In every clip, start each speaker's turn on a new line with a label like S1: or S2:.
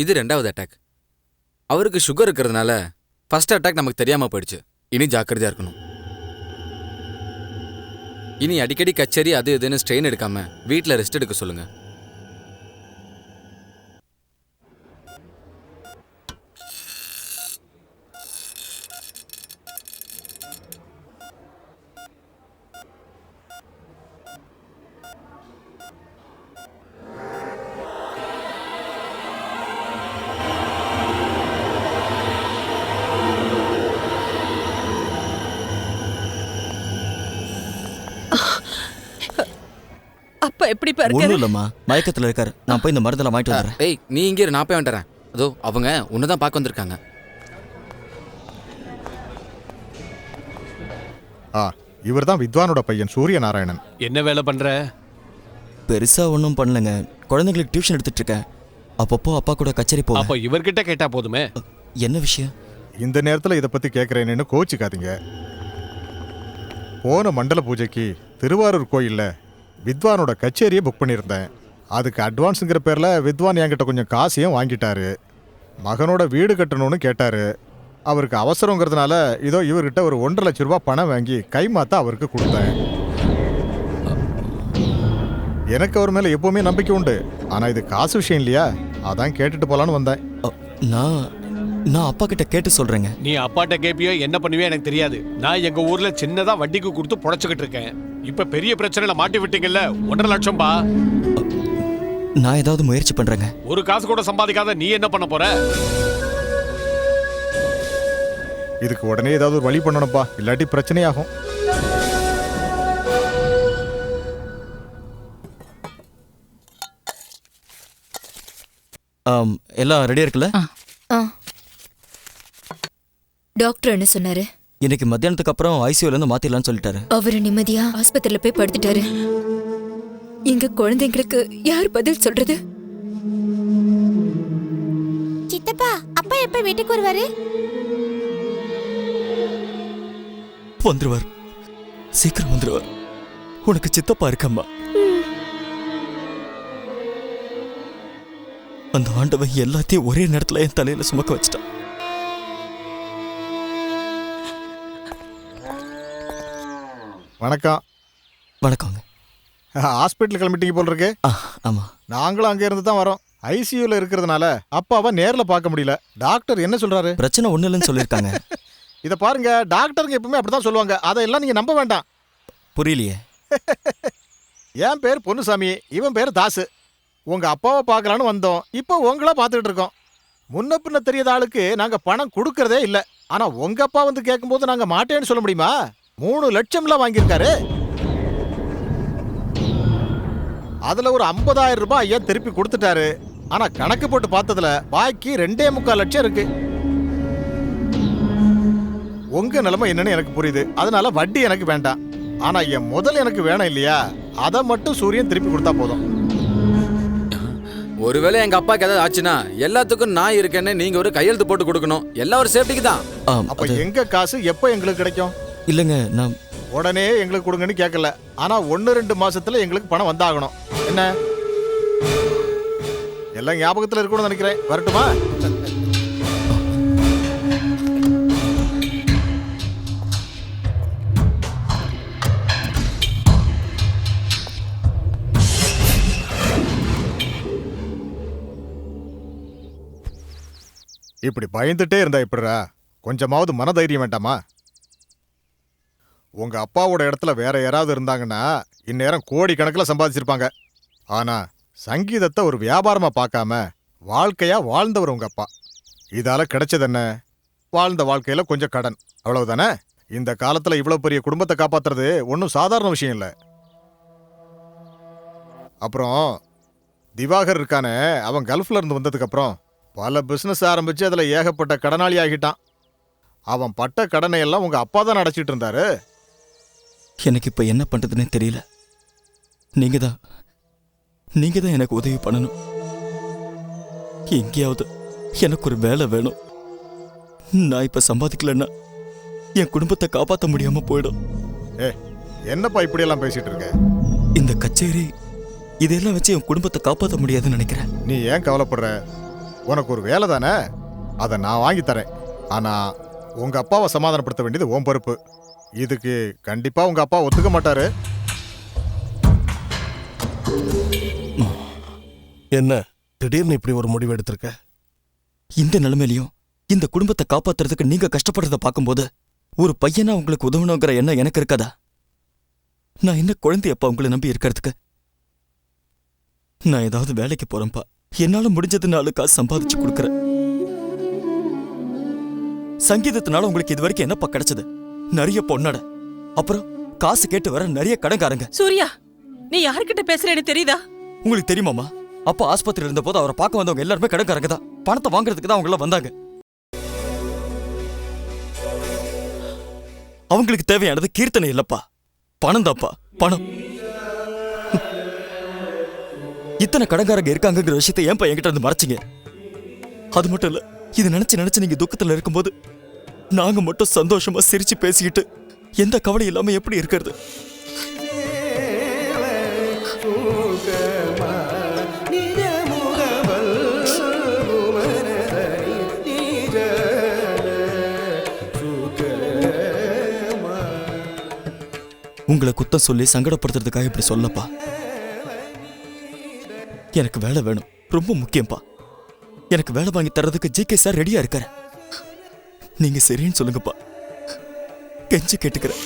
S1: இது 2வது அட்டாக். அவருக்கு சுகர் இருக்கிறதுனால ஃபர்ஸ்ட் அட்டாக் நமக்கு தெரியாம போயிடுச்சு. இனி ஜாக்கிரதையா இருக்கணும். இனி அடிக்கடி கச்சேரி அது இதுன்னு ஸ்ட்ரெயின் எடுக்காம வீட்டில் ரெஸ்ட் எடுக்க சொல்லுங்க.
S2: அப்பா எப்படி பாருங்க?
S3: ஒண்ணும் இல்லம்மா, மயக்கத்துல இருக்காரு. நான் போய் இந்த மருந்தெல்லாம் வாங்கிட்டு வந்துடுறேன்.
S1: ஏய், நீ இங்கே நான் போய் வந்துடுறேன். அதோ அவங்க உன்னதான் பார்க்க வந்திருக்காங்க.
S4: இவர் தான் வித்வானோட பையன் சூரியநாராயணன்.
S5: என்ன வேலை பண்ற?
S3: பெருசா ஒன்றும் பண்ணலங்க. குழந்தைங்களுக்கு டியூஷன் எடுத்துட்டு இருக்கேன். அப்பப்போ அப்பா கூட கச்சேரி போவேன்.
S5: அப்ப இவர்கிட்ட கேட்டா போதுமே.
S3: என்ன விஷயம்?
S4: இந்த நேரத்தில் இதை பற்றி கேட்குறேன்னு கோச்சிக்காதீங்க. போன மண்டல பூஜைக்கு திருவாரூர் கோயிலில் வித்வானோட கச்சேரியை புக் பண்ணியிருந்தேன். அதுக்கு அட்வான்ஸுங்கிற பேரில் வித்வான் என்கிட்ட கொஞ்சம் காசையும் வாங்கிட்டாரு. மகனோட வீடு கட்டணும்னு கேட்டார். அவருக்கு அவசரங்கிறதுனால இதோ இவர்கிட்ட ஒரு 1.5 லட்ச ரூபா பணம் வாங்கி கைமாத்த அவருக்கு கொடுத்தேன். எனக்கு அவர் மேலே எப்போவுமே நம்பிக்கை உண்டு. ஆனால் இது காசு விஷயம் இல்லையா, அதான் கேட்டுட்டு போகலான்னு வந்தேன்.
S3: நான் அப்பா கிட்ட கேட்டு சொல்றேங்க.
S5: நீ அப்பாட்ட கேப்பியோ என்ன பண்ணுவியோ எனக்கு தெரியாது. நான் எங்க ஊர்ல சின்னதா வட்டிக்கு கொடுத்து புடைச்சுக்கிட்டு இருக்கேன். இப்ப பெரிய பிரச்சனைல மாட்டி விட்டீங்கல்ல, 1.5 லட்சம் பா.
S3: நான் ஏதாவது முயற்சி பண்றேங்க.
S5: ஒரு காசு கூட சம்பாதிக்காத நீ என்ன பண்ண போற?
S4: இதுக்கு உடனே ஏதாவது ஒரு வழி பண்ணணும்ப்பா, இல்லாட்டி பிரச்சனையாகும்.
S3: எல்லாம் ரெடியா இருக்குல்ல?
S6: டாக்டர் என்ன சொன்னாரு?
S3: இன்னைக்கு மத்தியானத்துக்கு அப்புறம் ஐசியூல இருந்து மாத்திடலாம்னு சொல்லிட்டாரு.
S6: அவரு நிம்மதியா ஆஸ்பத்திரியில போய் படுத்துட்டாரு. எங்க குழந்தைங்களுக்கு யார் பதில் சொல்றது?
S7: சித்தப்பா, அப்பா எப்ப வீட்டுக்கு வருவாரு?
S3: வந்துருவார், சீக்கிரம் வந்துருவார். உனக்கு சித்தப்பா இருக்கம்மா. அந்த ஆண்டவன் எல்லாத்தையும் ஒரே நேரத்துல என் தலையில சுமக்க வச்சிட்டான்.
S4: வணக்கம்.
S3: வணக்கங்க.
S4: ஹாஸ்பிட்டல் கிளம்பிட்டீங்க போல் இருக்கு.
S3: ஆமா,
S4: நாங்களும் அங்கே இருந்து தான் வரோம். ஐசியூல இருக்கிறதுனால அப்பாவை நேரில் பார்க்க முடியல. டாக்டர் என்ன சொல்றாரு?
S3: பிரச்சனை ஒண்ணு இல்லைன்னு சொல்லியிருக்காங்க.
S4: இதை பாருங்க, டாக்டருங்க எப்பவுமே அப்படிதான் சொல்லுவாங்க. அதையெல்லாம் நீங்க நம்ப வேண்டாம்.
S3: புரியலையே.
S4: என் பேர் பொன்னுசாமி, இவன் பேர் தாசு. உங்க அப்பாவை பார்க்கலான்னு வந்தோம். இப்போ உங்களா பார்த்துக்கிட்டு இருக்கோம். முன்ன பின்ன தெரியாத ஆளுக்கு நாங்க பணம் கொடுக்கறதே இல்லை. ஆனா உங்க அப்பா வந்து கேட்கும்போது நாங்க மாட்டேன்னு சொல்ல முடியுமா? 3 லட்சம்லாம் வாங்கியிருக்காரு. அதுல ஒரு 50,000 ரூபாய் ஐயா திருப்பி கொடுத்துட்டாரு. ஆனா கணக்கு போட்டு பார்த்ததுல பாக்கி 2.25 லட்சம் இருக்கு. உங்க நிலைமை என்னன்னு எனக்கு புரியுது. அதனால வட்டி எனக்கு வேண்டாம். ஆனா என் முதல் எனக்கு வேணும் இல்லையா, அதை மட்டும் சூரியன் திருப்பி கொடுத்தா போதும்.
S1: ஒருவேளை எங்க அப்பாக்கு ஏதாவது ஆச்சுன்னா எல்லாத்துக்கும் நான் இருக்கேன்னு நீங்க ஒரு கையெழுத்து போட்டு கொடுக்கணும். எல்லா ஒரு சேஃப்டிக்கு தான்.
S4: அப்ப எங்க காசு எப்போ எங்களுக்கு கிடைக்கும்?
S3: இல்லைங்க, நான்
S4: உடனே எங்களுக்கு கொடுங்கன்னு கேட்கல. ஆனா 1-2 மாசத்துல எங்களுக்கு பணம் வந்தாகணும். என்ன எல்லாம் ஞாபகத்துல இருக்கணும்னு நினைக்கிறேன். வரட்டுமா? இப்படி பயந்துட்டே இருந்தா எப்படிரா? கொஞ்சமாவது மனதைரியம் வேண்டாமா? உங்க அப்பாவோட இடத்துல வேற யாராவது இருந்தாங்கன்னா இந்நேரம் கோடி கணக்கில் சம்பாதிச்சிருப்பாங்க. ஆனா சங்கீதத்தை ஒரு வியாபாரமா பார்க்காம வாழ்க்கையா வாழ்ந்தவர் உங்க அப்பா. இதால கிடைச்சது என்ன? வாழ்ந்த வாழ்க்கையில கொஞ்சம் கடன், அவ்வளவுதானே. இந்த காலத்துல இவ்வளவு பெரிய குடும்பத்தை காப்பாத்துறது ஒன்றும் சாதாரண விஷயம் இல்லை. அப்புறம் திவாகர் இருக்கானே, அவன் கல்ஃப்ல இருந்து வந்ததுக்கு அப்புறம் பல பிசினஸ் ஆரம்பிச்சு அதுல ஏகப்பட்ட கடனாளி ஆகிட்டான். அவன் பட்ட கடனை எல்லாம் உங்க அப்பா தான் அடைச்சிட்டு இருந்தாரு.
S3: எனக்கு இப்ப என்ன பண்றதுன்னே தெரியல. நீங்க தான் எனக்கு உதவி பண்ணணும். எங்கேயாவது எனக்கு ஒரு வேலை வேணும். நான் இப்ப சம்பாதிக்கலன்னா என் குடும்பத்தை காப்பாற்ற முடியாம போயிடும்.
S4: என்னப்பா இப்படி எல்லாம் பேசிட்டு இருக்க?
S3: இந்த கச்சேரி இதெல்லாம் வச்சு என் குடும்பத்தை காப்பாற்ற முடியாதுன்னு நினைக்கிறேன்.
S4: நீ ஏன் கவலைப்படுற? உனக்கு ஒரு வேலை தானே, அதை நான் வாங்கி தரேன். ஆனா உங்க அப்பாவை சமாதானப்படுத்த வேண்டியது உன் பொறுப்பு. இதுக்கு கண்டிப்பா உங்க அப்பா ஒத்துக்க மாட்டாரு.
S8: என்ன திடீர்னு இப்படி ஒரு முடிவு எடுத்திருக்க?
S3: இந்த நிலைமையிலையும் இந்த குடும்பத்தை காப்பாத்துறதுக்கு நீங்க கஷ்டப்படுறத பார்க்கும்போது ஒரு பையனா உங்களுக்கு உதவணுங்கிற எண்ணம் எனக்கு இருக்காதா? நான் என்ன குழந்தையப்பா உங்களை நம்பி இருக்கிறதுக்கு? நான் ஏதாவது வேலைக்கு போறேன்ப்பா. என்னால முடிஞ்சது 4 காசு சம்பாதிச்சு கொடுக்கறேன். சங்கீதத்தினால உங்களுக்கு இது வரைக்கும் என்னப்பா கிடைச்சது? நிறைய பொண்ணாட, அப்புறம் காசு கேட்டு வர நிறைய கடன்காரங்க.
S2: சூர்யா, நீ யார்கிட்ட பேசுறேன்னு தெரியுதா?
S3: உங்களுக்கு தெரியுமாமா, அப்பா ஆஸ்பத்திரியில் இருந்த போது அவரை பார்க்க வந்தவங்க எல்லாருமே கடன்காரங்க தான். பணத்தை வாங்குறதுக்கு தான் அவங்க எல்லாம் வந்தாங்க. அவங்களுக்கு தேவையானது கீர்த்தனை இல்லப்பா, பணம் தான்ப்பா, பணம். இத்தனை கடன்காரங்க இருக்காங்கிற விஷயத்தை ஏன்பா என்கிட்ட இருந்து மறைச்சிங்க? அது மட்டும் இல்ல, இது நினைச்சு நீங்க துக்கத்துல இருக்கும்போது நாங்க மட்டும் சந்தோஷமா சிரிச்சு பேசிக்கிட்டு எந்த கவலை இல்லாம எப்படி இருக்கிறது? உங்களை குத்தம் சொல்லி சங்கடப்படுத்துறதுக்காக இப்படி சொல்லப்பா. எனக்கு வேலை வேணும், ரொம்ப முக்கியம்ப்பா. எனக்கு வேலை வாங்கி தர்றதுக்கு ஜிகே சார் ரெடியா இருக்காரு. நீங்க சரின்னு சொல்லுங்கப்பா, கெஞ்சி கேட்டுக்கிறேன்.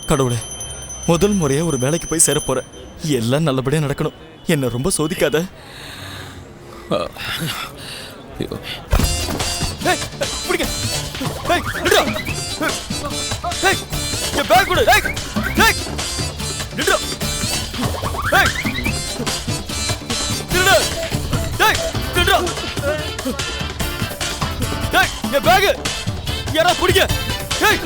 S3: கடவுளே, முதல் முறையா ஒரு வேலைக்கு போய் சேர போறேன். எல்லாம் நல்லபடியா நடக்கணும். என்ன ரொம்ப சோதிக்காத. ஏய், பிடிங்க. ஏய், நில்றா. ஏய், என் பேக் கொடு. ஏய், ஏய், நில்றா. ஏய், நில்றா. ஏய், நில்றா. ஏய், என் பேக் யாரா பிடிங்க. ஏய்,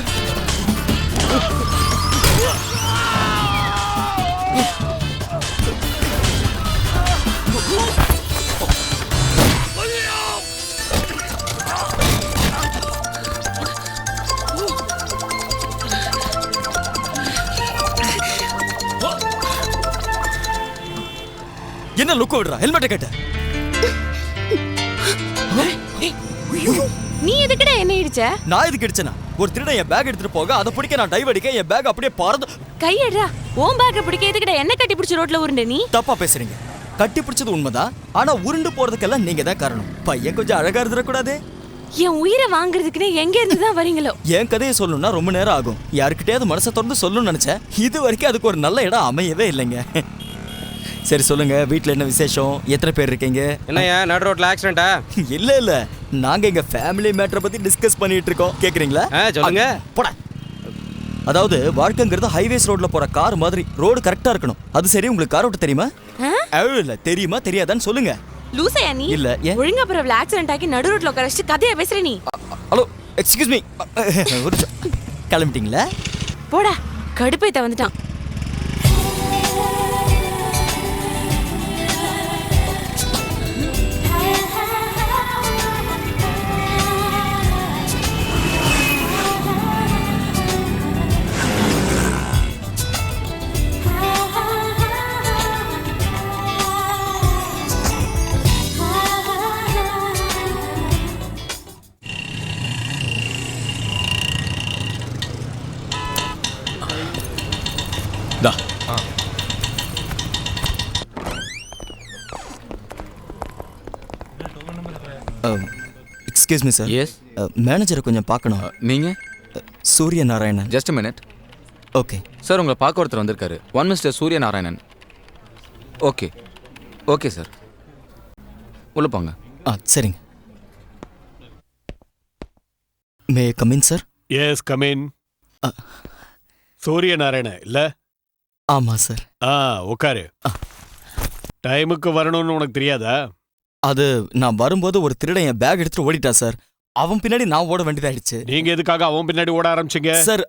S3: என்ன லுக் விடுறா? ஹெல்மெட்டை கேட்ட.
S7: நீ எதுக்குடா என்ன இடிச்ச?
S3: நான் எதுக்கு இடிச்சேனா? ஒரு திருடன் என் பேக் எடுத்துட்டு போக அதை பிடிக்க நான் டைவ் அடிக்க என் பேக் அப்படியே பறந்து.
S7: கையடா, உன் பேக்க பிடிக்க எதுக்குடா என்ன கட்டி பிடிச்ச ரோட்ல உருண்ட நீ?
S3: தப்பா பேசுறீங்க. கட்டி பிடிச்சது உண்மைதான், ஆனா உருண்டு போறதுக்கெல்லாம் நீங்க தான் காரணம். பையன் கொஞ்சம் அழகா இருந்துடக்கூடாது.
S7: என் உயிரை வாங்குறதுக்குன்னு எங்க இருந்து தான் வரீங்களோ?
S3: என் கதையை சொல்லணும்னா ரொம்ப நேரம் ஆகும். யாருக்கிட்டயாவது மனசை திறந்து சொல்லணும்னு நினைச்சேன். இது வரைக்கும் அதுக்கு ஒரு நல்ல இடம் அமையவே இல்லைங்க. சரி சொல்லுங்க, வீட்ல என்ன விசேஷம்? எத்தனை பேர் இருக்கீங்க?
S9: என்னையா நடு ரோட்ல ஆக்சிடென்ட்டா?
S3: இல்ல இல்ல, நாங்க எங்க ஃபேமிலி மேட்டரை பத்தி டிஸ்கஸ் பண்ணிட்டு இருக்கோம். கேக்குறீங்களா?
S9: சொல்லுங்க.
S3: போடா. அதாவது வாழ்க்கைங்கிறது ஹைவேஸ் ரோட்ல போற கார் மாதிரி. ரோடு கரெக்டா இருக்கணும். அது சரி, உங்களுக்கு கார் ஓட்ட தெரியுமா? இல்ல, தெரியுமா தெரியாதான்னு சொல்லுங்க.
S7: லூசையா நீ?
S3: இல்ல, ஏன்?
S7: ஒழுங்கா பரவல ஆக்சிடென்ட் ஆகி நடு ரோட்ல உட்காரச்சு கதையா பேசுற நீ?
S3: Hello, excuse me. கிளம்பிட்டீங்களா?
S7: போடா, கடுப்பைத்த வந்துட்டான்.
S3: Excuse me sir.
S1: எஸ்.
S3: மேனேஜரை கொஞ்சம் பார்க்கணும்.
S1: நீங்க?
S3: Surya Narayanan.
S1: Just minute.
S3: Okay
S1: sir, உங்களை பார்க்க ஒருத்தர் வந்திருக்காரு. ஒன் மிஸ்டர் சூரிய நாராயணன். ஓகே ஓகே சார், உள்ள போங்க.
S3: சரிங்க. May come in sir?
S5: Yes, come in. Surya Narayana இல்ல?
S3: ஆமா சார்.
S5: உட்காரு. டைமுக்கு வரணும்னு உனக்கு தெரியாதா?
S3: அது நான் வரும்போது ஒரு திருடன் என் பேக் எடுத்துட்டு ஓடிட்டா சார். அவன் பின்னாடி நான் ஓட வேண்டியதாயிடுச்சு.
S5: நீங்க எதுக்காக அவன் பின்னாடி ஓட ஆரம்பிச்சீங்க?
S3: சார்,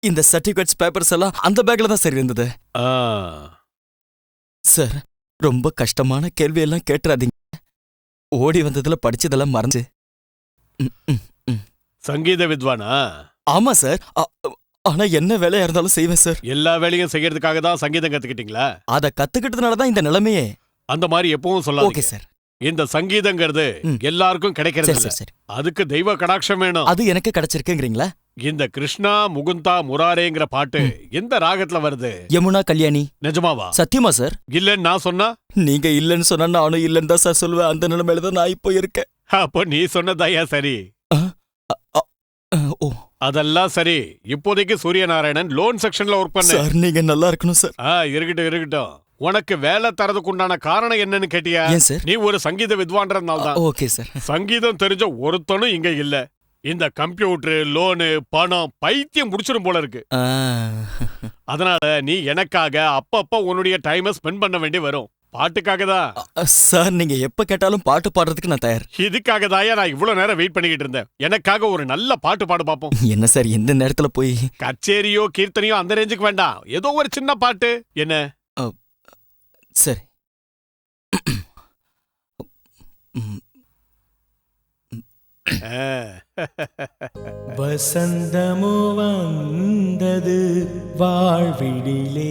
S3: இந்த சர்டிபிகேட்ஸ் பேப்பர்ஸ் எல்லாம் அந்த பேக்ல தான் சார் இருந்தது. சார், ரொம்ப கஷ்டமான கேள்வி எல்லாம் கேட்டுறாதீங்க. ஓடி வந்ததுல படிச்சதெல்லாம் மறந்து
S5: சங்கீத வித்வானா?
S3: ஆமா சார். ஆனா என்ன வேலையா இருந்தாலும் செய்வேன் சார்.
S5: எல்லா வேலையும் செய்யறதுக்காக தான் சங்கீதம் கத்துக்கிட்டீங்களா?
S3: அத கத்துக்கிட்டதுனால தான் இந்த நிலைமையே.
S5: அந்த மாதிரி எப்பவும்
S3: ஓகே
S5: சொல்லாதீங்க.
S3: சார்.
S5: இந்த சங்கீதங்கிறது எல்லாருக்கும் கிடைக்கிறது
S3: சரி
S5: இல்ல.
S3: சரி சரி.
S5: அதுக்கு தெய்வ கடாட்சம் வேணும்.
S3: அது எனக்கு கிடைச்சிருக்குங்கிறீங்களா?
S5: இந்த கிருஷ்ணா முகுந்தா முராரேங்கிற பாட்டு எந்த ராகத்துல வருது?
S3: யமுனா கல்யாணி.
S5: நிஜமாவா?
S3: சத்தியமா சார்?
S5: இல்லன்னு நான் சொன்னா?
S3: நீங்க இல்லன்னு சொன்னா நானும் இல்லன்னு தான் சார் சொல்லுவேன். அந்த நிலைமையில தான் நான் இப்போ இருக்கேன்.
S5: அப்போ நீ சொன்னதாயா சரி.
S3: ஓ
S5: அதெல்லாம் சரி. இப்போதைக்கு சூரியநாராயணன் லோன் செக்ஷன்ல ஒர்க் பண்ண.
S3: சார் நீங்க நல்லா இருக்கணும் சார்.
S5: இருக்கட்டும் இருக்கட்டும். உனக்கு வேலை தரதுக்கு உண்டான காரணம் என்னன்னு கேட்டியா?
S3: ஏன் சார்?
S5: நீ ஒரு சங்கீத வித்வான்றதுனால தான்.
S3: Okay sir.
S5: சங்கீதம் தெரிஞ்ச ஒருத்தனும் இங்க இல்ல. இந்த கம்ப்யூட்டர், லோனு, பணம் பைத்தியம் முடிச்சிடும் போல இருக்கு. அதனால நீ எனக்காக அப்பப்ப உன்னுடைய டைமை ஸ்பெண்ட் பண்ண வேண்டி வரும். பாட்டுக்காக தான்.
S3: சார் நீங்க எப்ப கேட்டாலும் பாட்டு பாடுறதுக்கு நான் தயார்.
S5: இதுக்காக தாயா நான் இவ்வளவு நேரம் வெயிட் பண்ணிக்கிட்டு இருந்தேன். எனக்காக ஒரு நல்ல பாட்டு பாடு பாப்போம்.
S3: என்ன சார் எந்த நேரத்துல போய்?
S5: கச்சேரியோ கீர்த்தனையோ அந்த ரேஞ்சுக்கு வேண்டாம். ஏதோ ஒரு சின்ன பாட்டு. என்ன?
S3: சரி.
S9: வசந்தமோ வந்தது வாழ்விடிலே,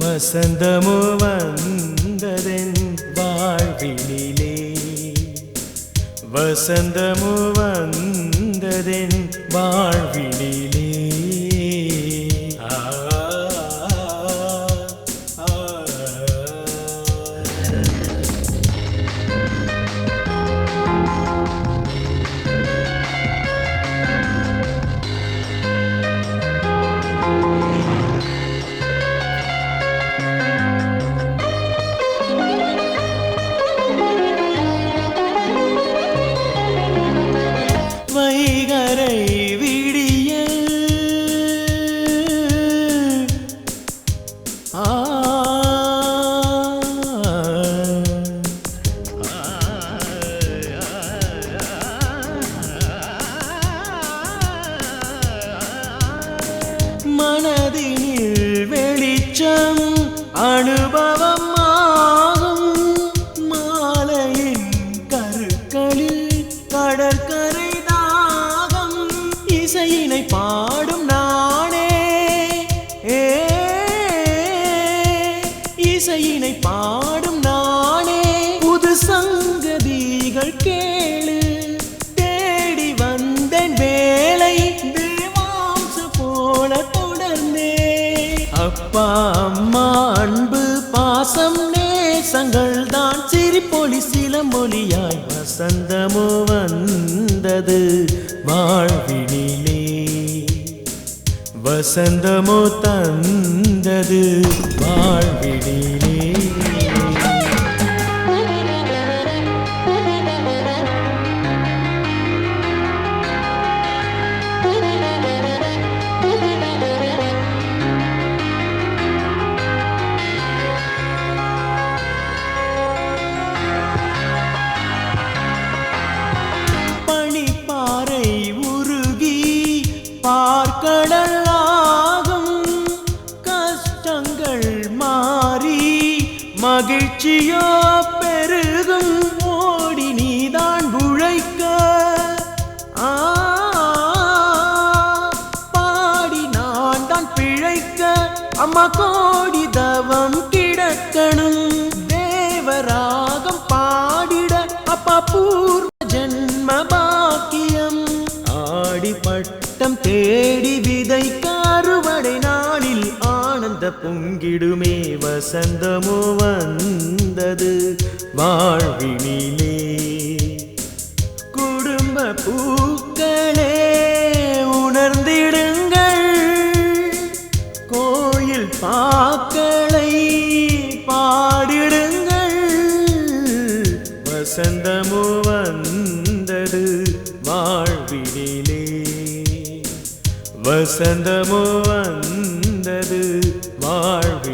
S9: வசந்தமோ வந்ததென் வாழ்விடிலே, வசந்தமோ வந்ததென் வாழ்விடிலே. வைகரை விடிய மனதினில் வெளிச்சம் அனுபவம் ஆகும். மாலையின் கருக்களில் கடற்கரை தாகம். இசையினை பாடும் நானே, இசையினை பாடும் நானே. புது சங்கதிகள் கேளு, தேடி வந்தேன் வேலை தேவாம்ச போல தொடர்ந்தே. அப்பா அம்மா அன்பு பாசம் நேசங்கள் தான் சிரிப்பொலி சிலமொலியாய். வசந்தமோ வந்தது வாழ்வினிலே, வசந்தமோ தந்தது வாழ்வினிலே. பனிப்பாறை உருகி பார்க்கடலாகும். கஷ்டங்கள் மாறி மகிழ்ச்சியோ பெருகும். ஓடி நீதான் உழைக்க, பாடி நான் தான் பிழைக்க. அம்மா கோடி தவம் கிடக்கணும். தேவராகம் பாடிட அப்பா பூர்வ ஜென்ம பாக்கியம். ஆடி பட்டம் தேடி விதைக்க அறுவடை நாளில் ஆனந்த பொங்கிடுமே. வசந்தமோ வந்தது வாழ்வினிலே. குடும்ப பூக்களே உணர்ந்திடுங்கள், கோயில் பாக்களை பாடிடுங்கள். வசந்தமோ வந்தது வாழ்வினிலே, வசந்தமோ வந்தது வாழ்வினிலே.